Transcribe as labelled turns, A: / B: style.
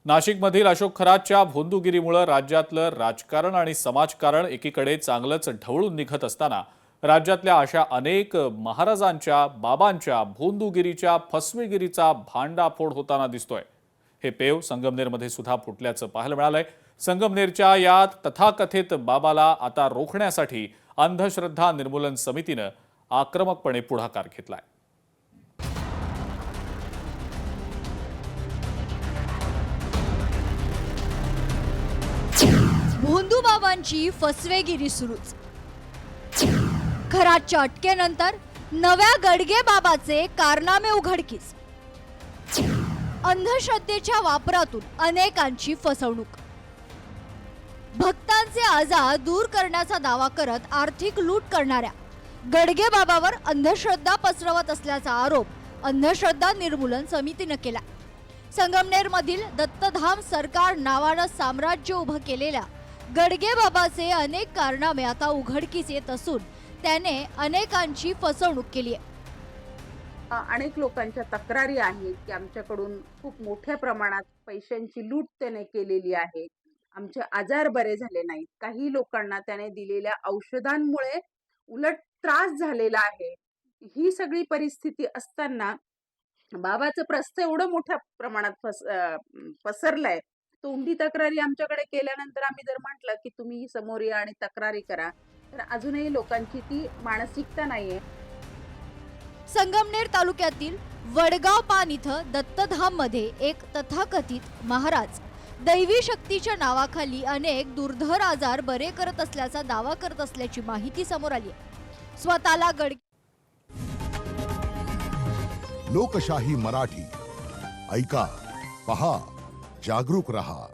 A: नाशिकमधील अशोक खरातच्या भोंदूगिरीमुळे राज्यातलं राजकारण आणि समाजकारण एकीकडे चांगलंच ढवळून निघत असताना राज्यातल्या अशा अनेक महाराजांच्या बाबांच्या भोंदूगिरीच्या फसवेगिरीचा भांडाफोड होताना दिसतोय। हे पेव संगमनेरमध्ये सुद्धा फुटल्याचं पाहायला मिळालंय। संगमनेरच्या या तथाकथित बाबाला आता रोखण्यासाठी अंधश्रद्धा निर्मूलन समितीनं आक्रमकपणे पुढाकार घेतलाय।
B: भोंदूबाबांची फसवेगिरी सुरूच। खरातच्या अटकेनंतर नव्या गडगे बाबाचे कारनामे उघडकीस। अंधश्रद्धेच्या वापरातून अनेकांची फसवणूक। भक्तांचे आजार दूर करण्याचा दावा करत आर्थिक लूट करणाऱ्या गडगे बाबावर अंधश्रद्धा पसरवत असल्याचा आरोप अंधश्रद्धा निर्मूलन समितीने केला। संगमनेरमधील दत्तधाम सरकार नावानं साम्राज्य उभं केलेल्या गडगे बाबाचे अनेक कारनामे आता उघडकीस येत असून त्याने अनेकांची फसवणूक केली आहे।
C: अनेक लोकांच्या तक्रारी आहेत की आमच्याकडून खूप मोठ्या प्रमाणात पैशांची लूट त्याने केलेली आहे। आमचे आजार बरे झाले नाहीत। काही लोकांना त्याने दिलेल्या औषधांमुळे उलट त्रास झालेला आहे। ही सगळी परिस्थिती असताना बाबाचं प्रस्थ एवढं मोठ्या प्रमाणात पसरलंय। तोंडी तक्रारी आमच्याकडे केल्यानंतर आम्ही जर म्हटलं की तुम्ही समोर या आणि तक्रारी करा, तर अजूनही लोकांची ती मानसिकता नाहीये।
B: संगमनेर तालुक्यातील वडगाव पान इथं दत्तधाम मध्ये एक तथाकथित महाराज दैवी शक्तीच्या नावाखाली अनेक दुर्धर आजार बरे करत असल्याचा दावा करत असल्याची माहिती समोर आली आहे। स्वतःला गडगे
D: लोकशाही मराठी ऐका, पहा, जागरूक रहा।